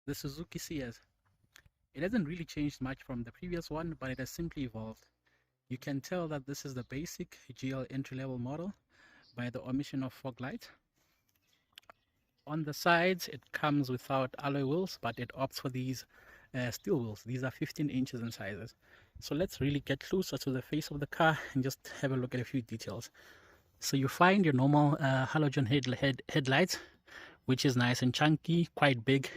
The Suzuki Ciaz. It hasn't really changed much from the previous one, but it has simply evolved. You can tell that this is the basic GL entry-level model by the omission of fog light. On the sides, it comes without alloy wheels, but it opts for these steel wheels. These are 15 inches in sizes. So let's really get closer to the face of the car and just have a look at a few details. So you find your normal halogen headlights, which is nice and chunky, quite big.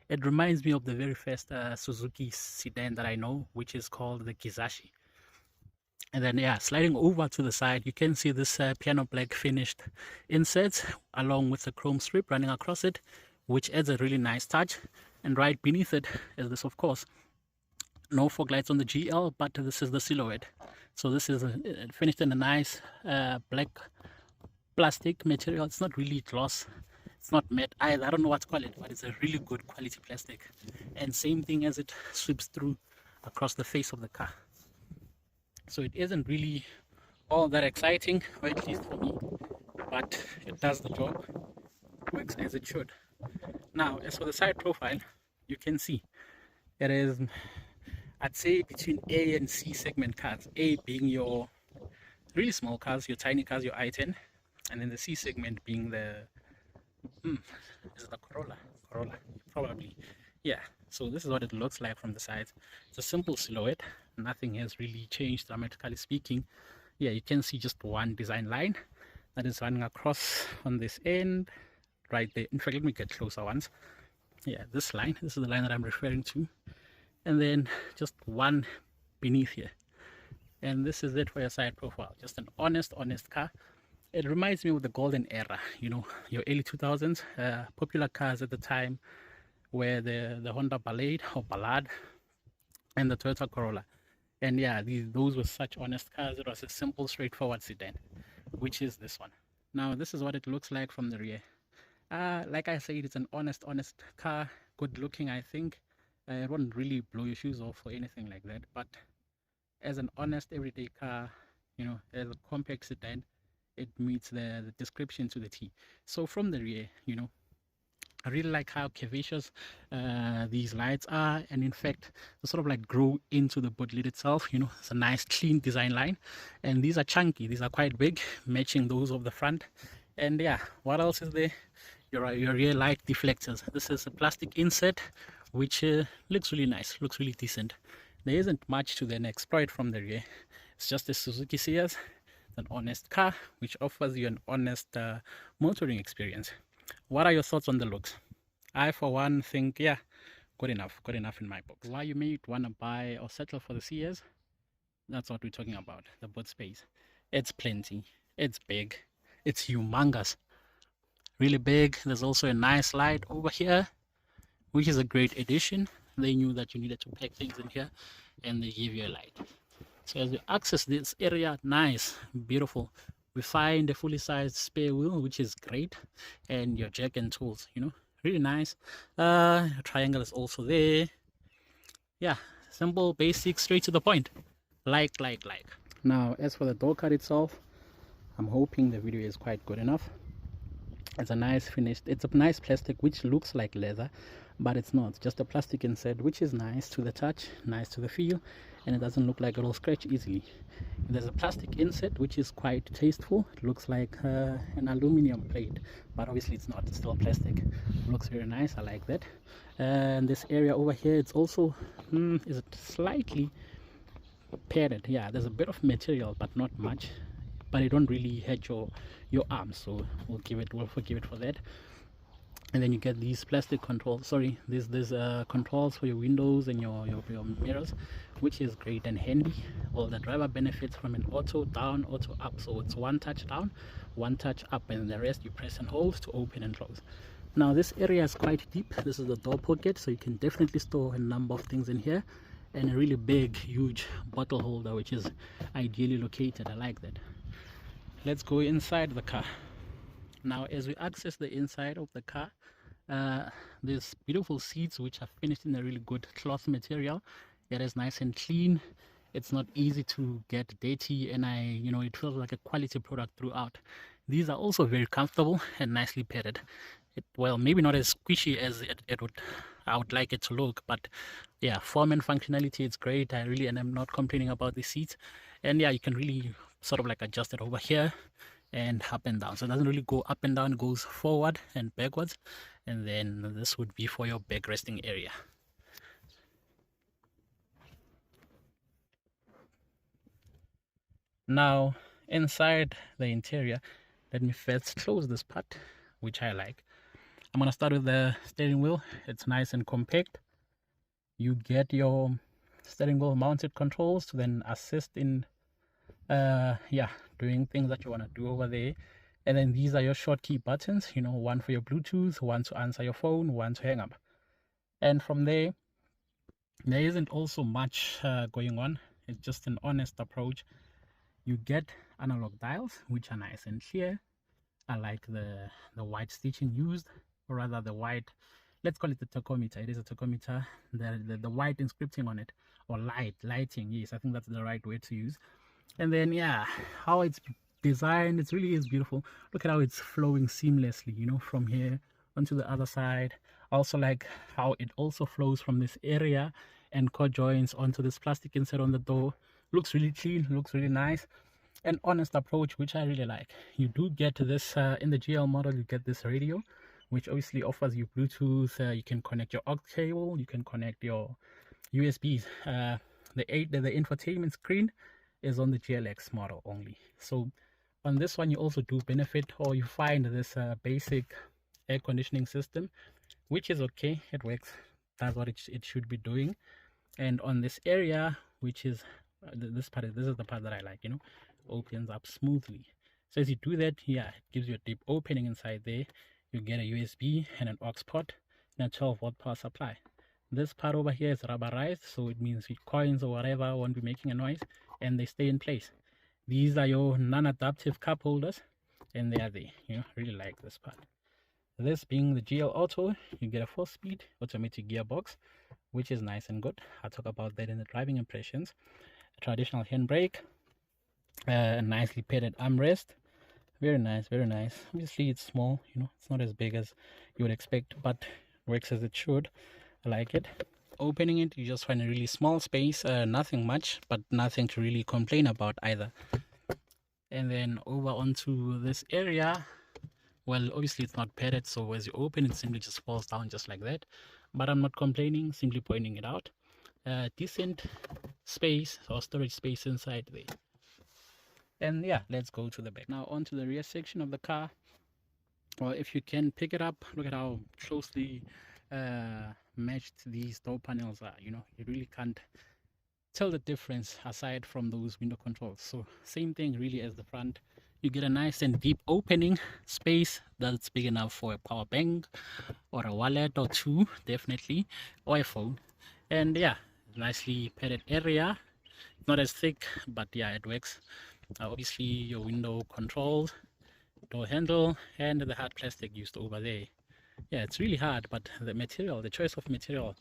It reminds me of the very first Suzuki sedan that I know, which is called the Kizashi. And then, yeah, sliding over to the side, you can see this piano black finished insert along with the chrome strip running across it, which adds a really nice touch. And right beneath it is this, of course, no fog lights on the GL, but this is the silhouette. So this is finished in a nice black plastic material. It's not really gloss, it's not matte either, I don't know what to call it, but it's a really good quality plastic. And same thing as it sweeps through across the face of the car. So it isn't really all that exciting, or at least for me, but it does the job, works as it should. Now, as for the side profile, you can see it is, I'd say, between A and C segment cars. A being your really small cars, your tiny cars, your i10, and then the C segment being the is it the Corolla? Probably. Yeah, so this is what it looks like from the sides. It's a simple silhouette, nothing has really changed dramatically speaking. Yeah, you can see just one design line that is running across on this end right there. In fact, let me get closer once. Yeah, this line, this is the line that I'm referring to, and then just one beneath here. And this is it for your side profile. Just an honest car. It reminds me of the golden era, you know, your early 2000s popular cars at the time were the Honda Ballad and the Toyota Corolla. And yeah, those were such honest cars. It was a simple, straightforward sedan, which is this one. Now, this is what it looks like from the rear. Like I said, it's an honest car, good looking, I think. It won't really blow your shoes off or anything like that, but as an honest everyday car, you know, as a compact sedan, it meets the description to the T. So from the rear, you know, I really like how curvaceous these lights are, and in fact they sort of like grow into the boot lid itself. You know, it's a nice clean design line, and these are chunky, these are quite big, matching those of the front. And yeah, what else is there? Your rear light deflectors. This is a plastic insert which looks really nice, looks really decent. There isn't much to then exploit from the rear. It's just a Suzuki Ciaz, an honest car which offers you an honest motoring experience. What are your thoughts on the looks? I for one think, yeah, good enough in my book. Why you may want to buy or settle for the Ciaz, that's what we're talking about. The boot space, it's plenty, it's big, it's humongous, really big. There's also a nice light over here, which is a great addition. They knew that you needed to pack things in here, and they give you a light. So as you access this area, nice, beautiful, we find a fully sized spare wheel, which is great, and your jack and tools, you know, really nice. Triangle is also there. Yeah, simple, basic, straight to the point. Like. Now, as for the door cut itself, I'm hoping the video is quite good enough. It's a nice finished, it's a nice plastic which looks like leather, but it's not, just a plastic insert, which is nice to the touch, nice to the feel, and it doesn't look like it will scratch easily. There's a plastic insert which is quite tasteful. It looks like an aluminum plate, but obviously it's not, it's still plastic. It looks very nice, I like that. And this area over here, it's also is it slightly padded. Yeah, there's a bit of material, but not much, but it don't really hurt your arms, so we'll forgive it for that. And then you get these plastic controls, sorry, these controls for your windows and your mirrors, which is great and handy. All the driver benefits from an auto down, auto up, so it's one touch down, one touch up, and the rest you press and hold to open and close. Now this area is quite deep. This is the door pocket, so you can definitely store a number of things in here, and a really big, huge bottle holder, which is ideally located. I like that. Let's go inside the car. Now, as we access the inside of the car, there's beautiful seats which are finished in a really good cloth material. It is nice and clean. It's not easy to get dirty, and it feels like a quality product throughout. These are also very comfortable and nicely padded. Well, maybe not as squishy as it would I would like it to look. But yeah, form and functionality, it's great. And I'm not complaining about the seats. And yeah, you can really sort of like adjust it over here and up and down. So it doesn't really go up and down, it goes forward and backwards. And then this would be for your backresting area. Now inside the interior, let me first close this part, which I like. I'm gonna start with the steering wheel. It's nice and compact. You get your steering wheel mounted controls to then assist in doing things that you want to do over there. And then these are your short key buttons, you know, one for your Bluetooth, one to answer your phone, one to hang up. And from there isn't also much going on. It's just an honest approach. You get analog dials, which are nice and clear. I like the white stitching used, or rather the white, let's call it the tachometer. It is a tachometer. The white inscripting on it, or lighting. Yes, I think that's the right way to use. And then yeah, how it's designed, it really is beautiful. Look at how it's flowing seamlessly, you know, from here onto the other side. Also like how it also flows from this area and cord joints onto this plastic insert on the door. Looks really clean, looks really nice. An honest approach, which I really like. You do get this in the GL model, you get this radio, which obviously offers you Bluetooth. You can connect your aux cable, you can connect your USBs. The infotainment screen is on the GLX model only. So on this one, you also do benefit, or you find this basic air conditioning system, which is okay. It works, that's what it should be doing. And on this area, which is this is the part that I like, you know, opens up smoothly. So as you do that, yeah, it gives you a deep opening inside there. You get a USB and an aux port and a 12-volt power supply. This part over here is rubberized, so it means your coins or whatever won't be making a noise, and they stay in place. These are your non-adaptive cup holders, and they are there. You know, really like this part. This being the GL Auto, you get a 4-speed automatic gearbox, which is nice and good. I'll talk about that in the driving impressions. A traditional handbrake, a nicely padded armrest, very nice, very nice. Obviously it's small, you know, it's not as big as you would expect, but works as it should. I like it. Opening it, you just find a really small space, nothing much, but nothing to really complain about either. And then over onto this area, well, obviously it's not padded, so as you open it simply just falls down just like that, but I'm not complaining, simply pointing it out. Decent space or storage space inside there. And yeah, let's go to the back. Now onto the rear section of the car. Well, if you can pick it up, look at how closely matched these door panels are. You know, you really can't tell the difference aside from those window controls. So same thing really as the front. You get a nice and deep opening space that's big enough for a power bank or a wallet or two, definitely, or a phone. And yeah, nicely padded area. Not as thick, but yeah, it works. Obviously your window controls, door handle, and the hard plastic used over there. Yeah, it's really hard, but the material, the choice of material,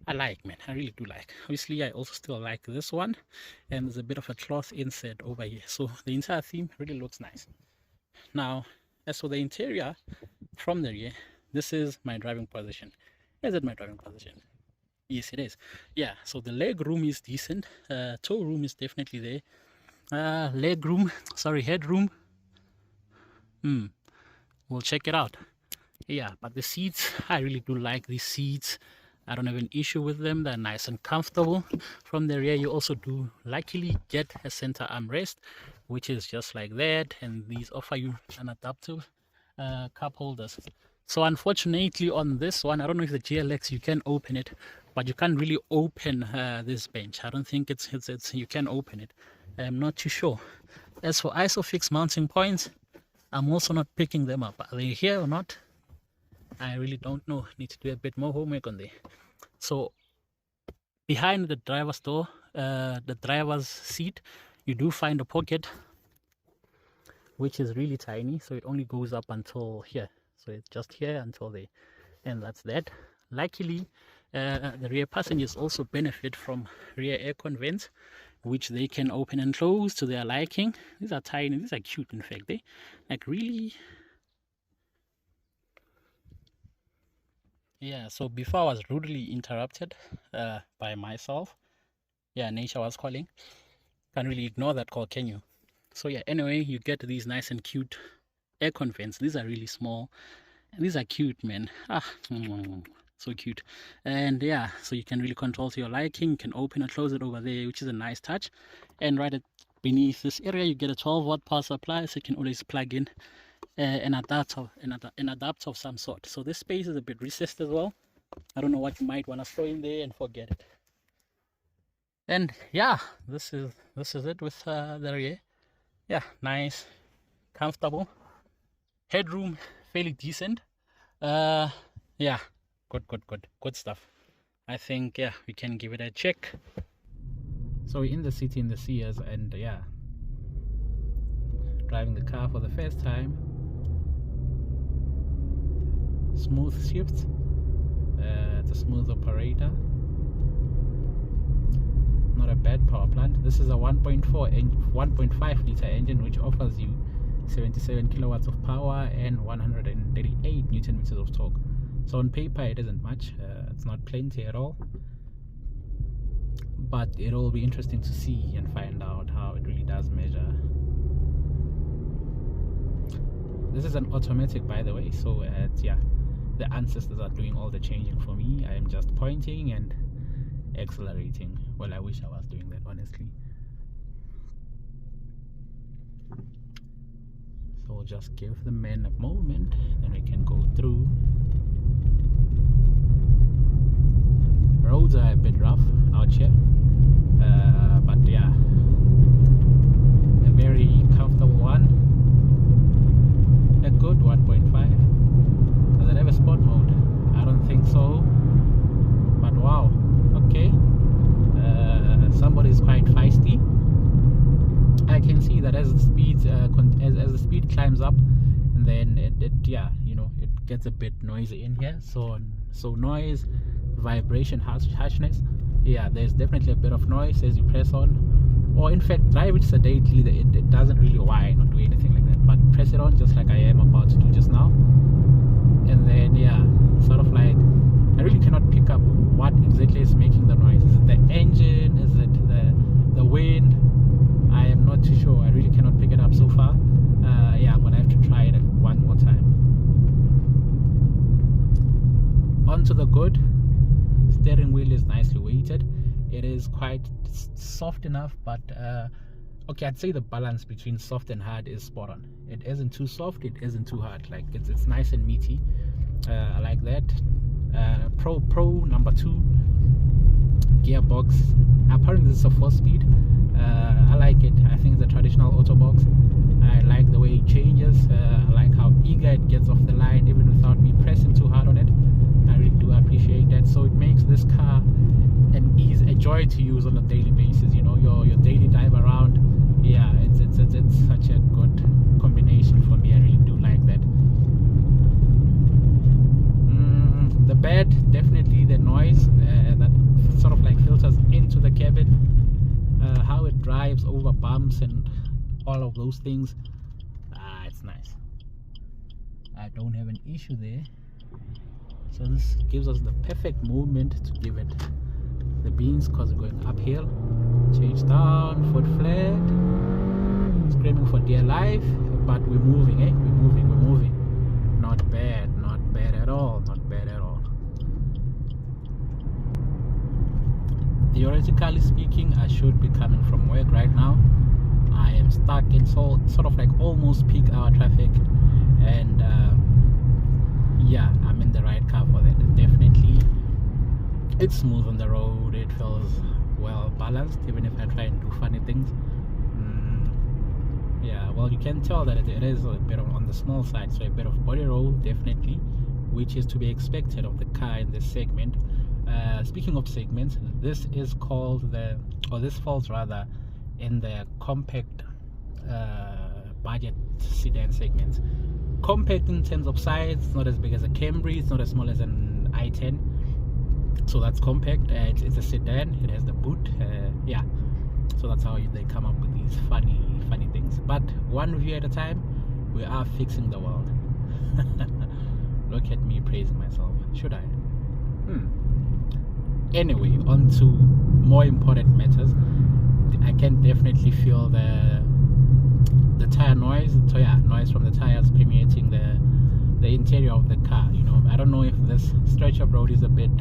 I like, man. I really do like. Obviously I also still like this one, and there's a bit of a cloth insert over here, so the entire theme really looks nice. Now as for the interior from the rear, this is my driving position. Is it my driving position? Yes, it is. Yeah, so the leg room is decent. Toe room is definitely there. Headroom. We'll check it out. Yeah, but the seats, I really do like these seats. I don't have an issue with them. They're nice and comfortable. From the rear, you also do luckily get a center armrest, which is just like that, and these offer you an adaptive cup holders. So unfortunately on this one, I don't know if the GLX you can open it, but you can't really open this bench. I don't think it's you can open it. I'm not too sure. As for ISOFIX mounting points, I'm also not picking them up. Are they here or not? I really don't know. Need to do a bit more homework on there. So behind the driver's door, the driver's seat, you do find a pocket, which is really tiny. So it only goes up until here. So it's just here until there, and that's that. Luckily, the rear passengers also benefit from rear aircon vents, which they can open and close to their liking. These are tiny, these are cute in fact. They like really Yeah, so before I was rudely interrupted by myself. Yeah, nature was calling. Can't really ignore that call, can you? So yeah, anyway, you get these nice and cute Aircon vents. These are really small. And these are cute, man. Ah, so cute. And yeah, so you can really control to your liking. You can open and close it over there, which is a nice touch. And right beneath this area, you get a 12-watt power supply, so you can always plug in an adapter of some sort. So this space is a bit recessed as well. I don't know what you might want to throw in there and forget it. And yeah, this is it with the rear. Yeah, nice, comfortable, headroom fairly decent. Yeah, good stuff. I think yeah, we can give it a check. So we're in the city in the Ciaz, and yeah, driving the car for the first time. Smooth shifts. It's a smooth operator. Not a bad power plant. This is a 1.5 liter engine, which offers you 77 kilowatts of power and 138 newton meters of torque. So on paper it isn't much. It's not plenty at all, but it'll be interesting to see and find out how it really does measure. This is an automatic, by the way, so yeah, the ancestors are doing all the changing for me. I am just pointing and accelerating. Well, I wish I was doing that, honestly. So we'll just give the man a moment, then we can go through. Roads are a bit rough out here, but yeah, a very comfortable one, a good 1.5. Does it have a sport mode? I don't think so, but wow, okay. Somebody's quite feisty. I can see that as the speed as the speed climbs up, and then it yeah, you know, it gets a bit noisy in here. So noise, vibration, harshness. Yeah, there's definitely a bit of noise as you press on, or in fact drive it sedately. It doesn't really whine or do anything like that, but press it on just like I am about to do just now, and then yeah, sort of like, I really cannot pick up what exactly is making the noise. Is it the engine? Is it the wind? I am not too sure. I really cannot pick it up so far. Yeah, I'm gonna have to try it one more time. On to the good. Steering wheel is nicely weighted. It is quite soft enough, but okay, I'd say the balance between soft and hard is spot on. It isn't too soft, it isn't too hard. Like it's nice and meaty. I like that. Pro number 2 gearbox. Apparently this is a 4-speed. I like it. I think it's a traditional auto box. I like the way it changes. I like how eager it gets off the line even without me pressing too hard on it. I really do appreciate that. So it makes this car a joy to use on a daily basis. You know, your daily drive around. Yeah, it's such a good combination for me. I really do like that. The bad, definitely the noise that sort of like filters into the cabin. How it drives over bumps and all of those things. It's nice. I don't have an issue there. So this gives us the perfect movement to give it the beans, because we're going uphill. Change down, foot flat, screaming for dear life, but we're moving, eh? We're moving. Not bad at all, not bad at all. Theoretically speaking, I should be coming from work right now. I am stuck in sort of like almost peak hour traffic, and yeah, I'm in the right car for that. Definitely, it's smooth on the road. It feels well balanced, even if I try and do funny things. Yeah, well, you can tell that it is a bit on the small side, so a bit of body roll, definitely, which is to be expected of the car in this segment. Speaking of segments, this is called this falls rather in the compact budget sedan segment. Compact in terms of size, it's not as big as a Camry, it's not as small as an i10, so that's compact. It's a sedan, it has the boot, yeah, so that's how they come up with these funny things. But one view at a time, we are fixing the world. Look at me praising myself. Should I? Anyway, on to more important matters. I can definitely feel the tire noise, noise from the tires permeating the interior of the car. You know, I don't know if this stretch of road is a bit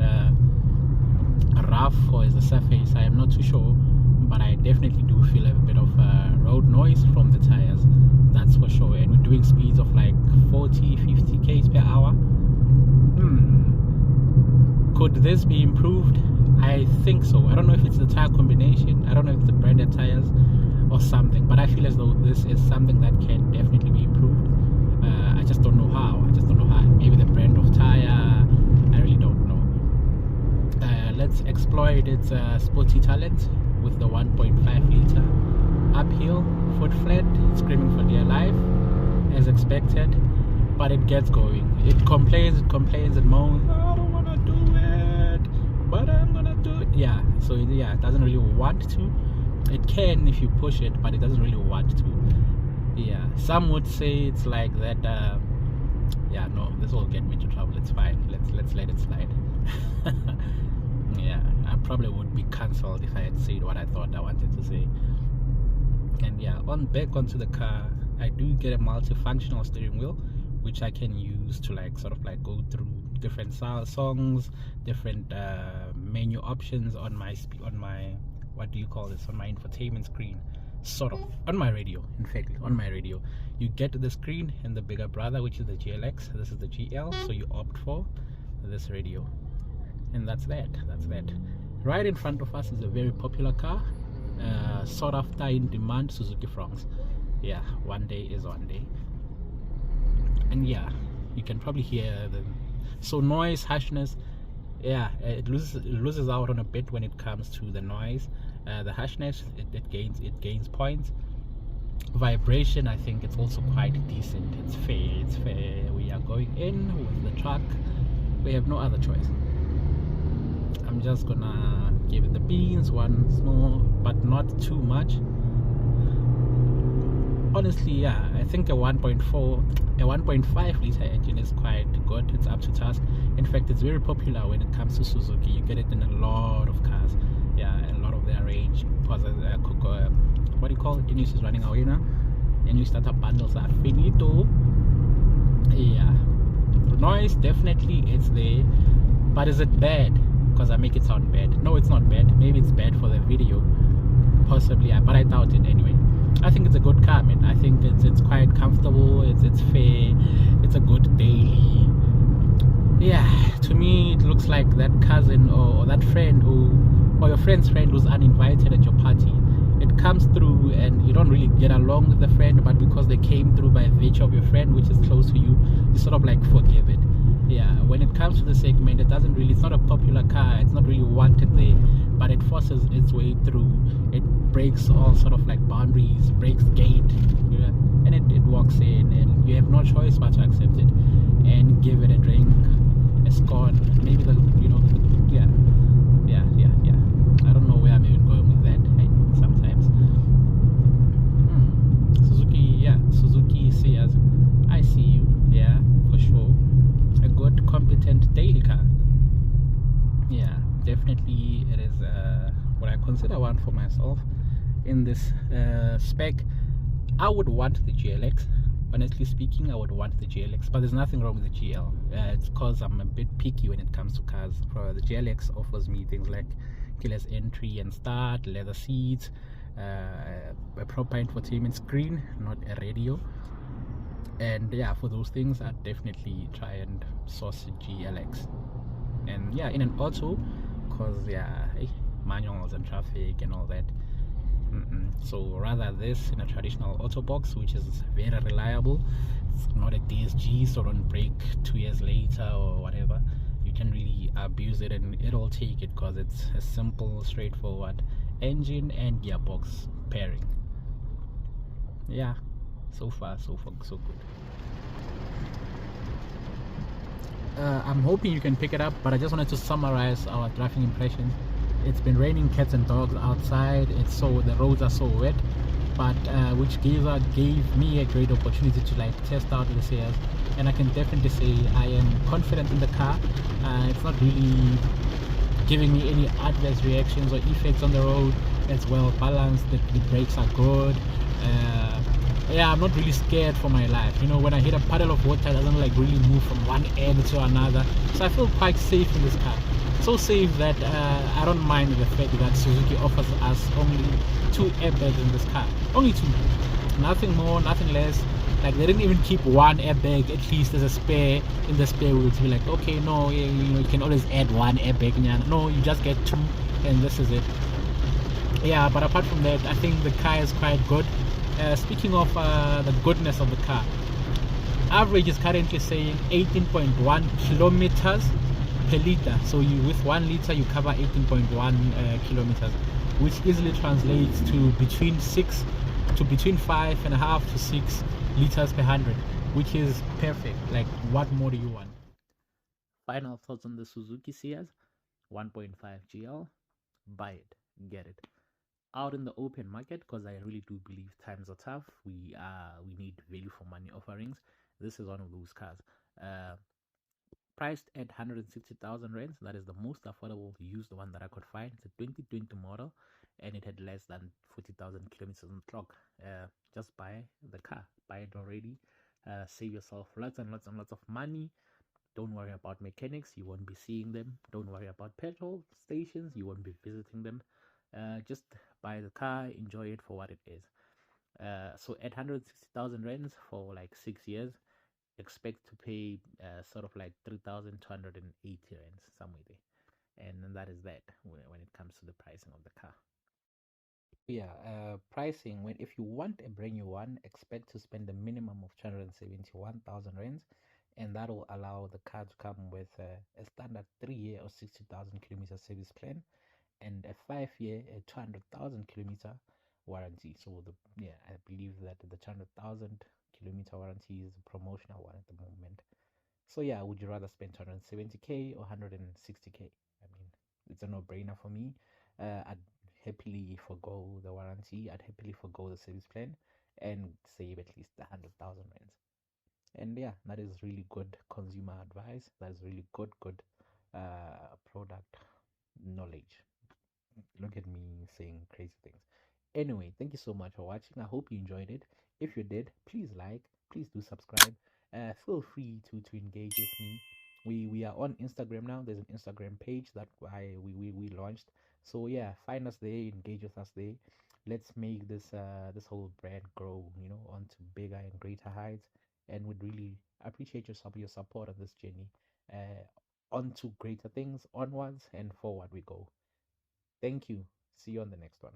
rough or is the surface. I am not too sure, but I definitely do feel a bit of road noise from the tires. That's for sure. And we're doing speeds of like 40-50 km per hour. Could this be improved? I think so. I don't know if it's the tire combination. I don't know if it's the branded tires or something, but I feel as though this is something that can definitely be improved. I just don't know how. Maybe the brand of tire. I really don't know. Let's exploit its sporty talent with the 1.5 liter uphill, foot flat, screaming for dear life, as expected. But it gets going. It complains, it moans. I don't want to do it, but I'm gonna do it. Yeah. So yeah, it doesn't really want to. It can if you push it, but it doesn't really want to. Yeah. Some would say it's like that. Yeah. No, this will get me into trouble. It's fine. Let's let it slide. Yeah. I probably would be cancelled if I had said what I thought I wanted to say. And yeah, back onto the car, I do get a multifunctional steering wheel, which I can use to like sort of like go through different songs, different menu options on my what do you call this, on my infotainment screen, sort of on my radio. In fact, on my radio you get the screen and the bigger brother, which is the GLX. This is the GL, so you opt for this radio, and that's that. Right in front of us is a very popular car, sought after, in demand, Suzuki Fronx. Yeah, one day is one day. And yeah, you can probably hear so noise, harshness. Yeah, it loses out on a bit when it comes to the noise. The harshness, it gains points. Vibration, I think it's also quite decent. It's fair. We are going in with the truck. We have no other choice. I'm just gonna give it the beans once more, but not too much. Honestly, yeah, I think a 1.5 liter engine is quite good. It's up to task. In fact, it's very popular when it comes to Suzuki. You get it in a lot of cars. Yeah, a lot of their range. Because what do you call it? English is running away now. English startup bundles are finito. Yeah, noise, definitely it's there, but is it bad? Because I make it sound bad. No, it's not bad. Maybe it's bad for the video, possibly, but I doubt it anyway. I think it's a good car, man. I think it's quite comfortable. It's fair. It's a good daily. Yeah, to me it looks like that cousin or that friend or your friend's friend who's uninvited at your party. It comes through and you don't really get along with the friend, but because they came through by virtue of your friend, which is close to you, you sort of like forgive it. Yeah, when it comes to the segment, it's not a popular car. It's not really wanted there, but it forces its way through. It breaks all sort of like boundaries, breaks gate, yeah, and it walks in, and you have no choice but to accept it and give it a drink, a score, maybe yeah. I don't know where I'm even going with that. Sometimes Suzuki Ciaz, I see you. Yeah, for sure. A good, competent daily car. Yeah, definitely it is what I consider one for myself in this spec. I would want the GLX. Honestly speaking, I would want the GLX, but there's nothing wrong with the GL. It's because I'm a bit picky when it comes to cars. The GLX offers me things like keyless entry and start, leather seats, a proper infotainment screen, not a radio. And yeah, for those things I'd definitely try and source a GLX. And yeah, in an auto, because yeah, manuals and traffic and all that. So rather this in a traditional auto box, which is very reliable. It's not a DSG, so don't break 2 years later or whatever. You can really abuse it and it'll take it, because it's a simple, straightforward engine and gearbox pairing. Yeah, so far so good. I'm hoping you can pick it up, but I just wanted to summarize our driving impressions. It's been raining cats and dogs outside. The roads are so wet, but which gave me a great opportunity to like test out the Ciaz, and I can definitely say I am confident in the car. It's not really giving me any adverse reactions or effects on the road. It's well balanced. The brakes are good. Yeah, I'm not really scared for my life. You know, when I hit a puddle of water, it doesn't like really move from one end to another. So I feel quite safe in this car. So safe that I don't mind the fact that Suzuki offers us only 2 airbags in this car. Only 2. Nothing more, nothing less. Like they didn't even keep one airbag at least as a spare in the spare wheel to be like, okay, no, you know, you can always add one airbag. No, you just get 2, and this is it. Yeah, but apart from that, I think the car is quite good. Speaking of the goodness of the car, average is currently saying 18.1 kilometers per liter. So you, with 1 liter, you cover 18.1 kilometers, which easily translates to between 5.5 to 6 liters per 100, which is perfect. Like, what more do you want? Final thoughts on the Suzuki Ciaz 1.5 GL. Buy it, get it out in the open market, because I really do believe times are tough. We need value for money offerings. This is one of those cars. Uh, Priced at 160,000 rands. That is the most affordable used one that I could find. It's a 2020 model, and it had less than 40,000 kilometers on the clock. Just buy the car, buy it already. Save yourself lots and lots and lots of money. Don't worry about mechanics, you won't be seeing them. Don't worry about petrol stations, you won't be visiting them. Just buy the car, enjoy it for what it is. So at 160,000 rands for like 6 years, expect to pay sort of like 3,280 rands, somewhere there. And that is that when it comes to the pricing of the car. Yeah, pricing, when if you want a brand new one, expect to spend a minimum of 271,000 rands, and that will allow the car to come with a standard 3 year or 60,000 kilometer service plan and a 5 year, 200,000 kilometer warranty. So the yeah, I believe that the 200,000 kilometer warranty is a promotional one at the moment. So yeah, would you rather spend 270k or 160k? I mean, it's a no-brainer for me. I'd happily forgo the warranty. I'd happily forgo the service plan and save at least 100,000 rands. And yeah, that is really good consumer advice. That is really good product knowledge. Look at me saying crazy things. Anyway, thank you so much for watching. I hope you enjoyed it. If you did, please like, please do subscribe. Feel free to engage with me. We are on Instagram now. There's an Instagram page that we launched. So yeah, find us there, engage with us there. Let's make this whole brand grow, you know, onto bigger and greater heights. And would really appreciate your support on this journey. Onto greater things, onwards and forward we go. Thank you. See you on the next one.